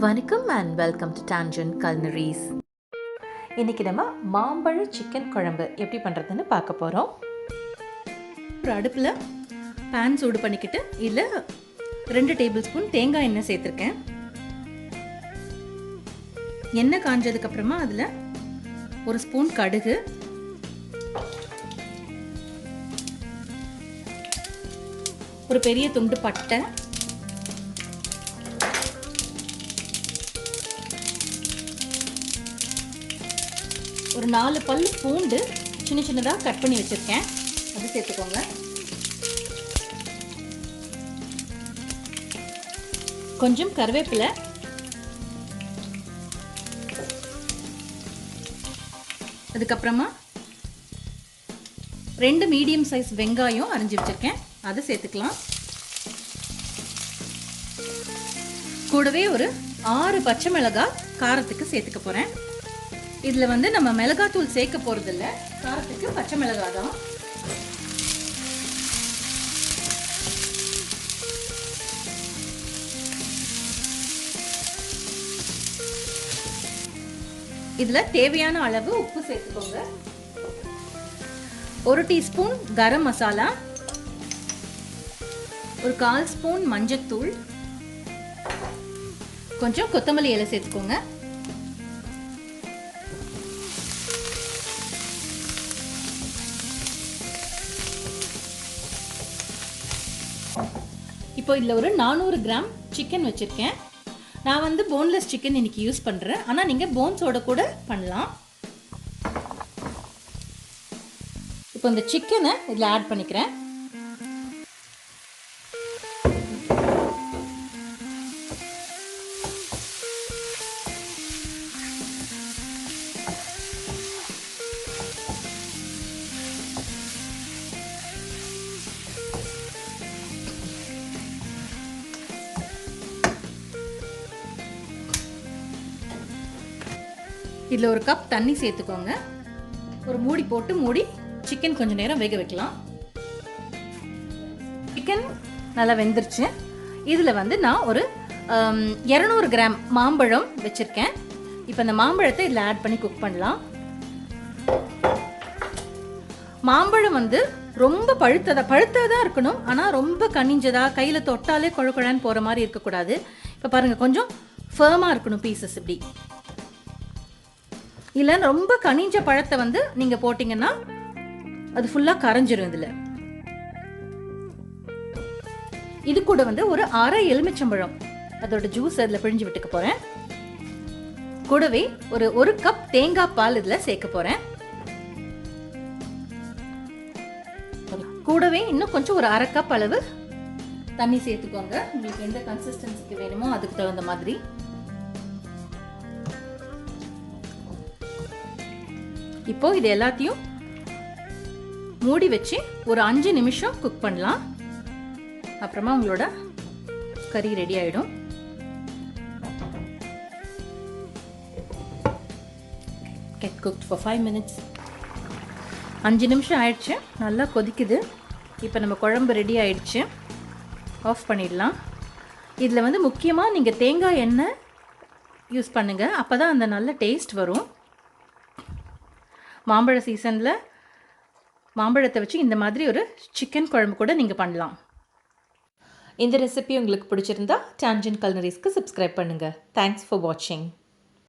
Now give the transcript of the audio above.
வணக்கம் and welcome to Tanjun Culinaries. இன்றைக்கி நம்ம மாம்பழ சிக்கன் குழம்பு எப்படி பண்ணுறதுன்னு பார்க்க போகிறோம். ஒரு அடுப்பில் பேன் சூடு பண்ணிக்கிட்டு இதில் 2 டேபிள் ஸ்பூன் தேங்காய் எண்ணெய் சேர்த்துருக்கேன். எண்ணெய் காஞ்சதுக்கப்புறமா அதில் 1 ஸ்பூன் கடுகு, ஒரு பெரிய துண்டு பட்டை, ஒரு 4 பல் பூண்டு சின்ன சின்னதாக கட் பண்ணி வச்சுருக்கேன், அது சேர்த்துக்கோங்க. கொஞ்சம் கருவேப்பிலை, அதுக்கப்புறமா 2 மீடியம் சைஸ் வெங்காயம் அரிஞ்சு வச்சுருக்கேன், அதை சேர்த்துக்கலாம். கூடவே ஒரு 6 பச்சை மிளகாய் காரத்துக்கு சேர்த்துக்க போகிறேன். இதில் நம்ம மிளகாத்தூள் சேர்க்க போகிறதில்ல, காரத்துக்கு பச்சை மிளகாய் தான். இதில் தேவையான அளவு உப்பு சேர்த்துக்கோங்க. 1 டீஸ்பூன் கரம் மசாலா, ஒரு 1/4 ஸ்பூன் மஞ்சத்தூள், கொஞ்சம் கொத்தமல்லி இலை சேர்த்துக்கோங்க. இப்போ இதில் ஒரு 400 கிராம் சிக்கன் வச்சுருக்கேன். நான் போன்லெஸ் சிக்கன் இன்றைக்கி யூஸ் பண்ணுறேன், ஆனால் நீங்கள் போன்ஸோட கூட பண்ணலாம். இப்போ இந்த சிக்கனை இதில் ஆட் பண்ணிக்கிறேன். இதில் ஒரு கப் தண்ணி சேர்த்துக்கோங்க. ஒரு மூடி போட்டு மூடி சிக்கன் கொஞ்சம் நேரம் வேக வைக்கலாம். சிக்கன் நல்லா வெந்துருச்சு. இதில் நான் ஒரு 200 கிராம் மாம்பழம் வச்சுருக்கேன். இப்போ இந்த மாம்பழத்தை இதில் ஆட் பண்ணி குக் பண்ணலாம். மாம்பழம் ரொம்ப பழுத்ததாக இருக்கணும், ஆனால் ரொம்ப கனிஞ்சதாக கையில் தொட்டாலே குழக்குழன்னு போகிற மாதிரி இருக்கக்கூடாது. இப்போ பாருங்கள், கொஞ்சம் ஃபேர்மாக இருக்கணும் பீசஸ். இப்படி இல்லை ரொம்ப கனிஞ்ச பழத்தை நீங்கள் போட்டிங்கன்னா அது ஃபுல்லாக கரைஞ்சிரும். இதில் இது கூட ஒரு அரை எலுமிச்சம்பழம் அதோட ஜூஸ் அதில் பிழிஞ்சு விட்டுக்க போகிறேன். கூடவே ஒரு கப் தேங்காய் பால் இதில் சேர்க்க போகிறேன். கூடவே இன்னும் கொஞ்சம் ஒரு அரை கப் அளவு தண்ணி சேர்த்துக்கோங்க. உங்களுக்கு எந்த கன்சிஸ்டன்சிக்கு வேணுமோ அதுக்கு தகுந்த மாதிரி. இப்போ இது எல்லாத்தையும் மூடி வச்சு ஒரு 5 நிமிஷம் குக் பண்ணலாம். அப்புறமா உங்களோட கறி ரெடி ஆகிடும். Get cooked for 5 minutes. 5 நிமிஷம் ஆயிடுச்சு, நல்லா கொதிக்குது. இப்போ நம்ம குழம்பு ரெடி ஆயிடுச்சு, ஆஃப் பண்ணிடலாம். இதில் முக்கியமாக நீங்கள் தேங்காய் எண்ணெய் யூஸ் பண்ணுங்கள், அப்போ தான் அந்த நல்ல டேஸ்ட் வரும். மாம்பழ சீசனில் மாம்பழத்தை வச்சு இந்த மாதிரி ஒரு சிக்கன் குழம்பு கூட நீங்கள் பண்ணலாம். இந்த ரெசிபி உங்களுக்கு பிடிச்சிருந்தா Tanjun Culinaries சப்ஸ்கிரைப் பண்ணுங்கள். தேங்க்ஸ் ஃபார் வாட்சிங்.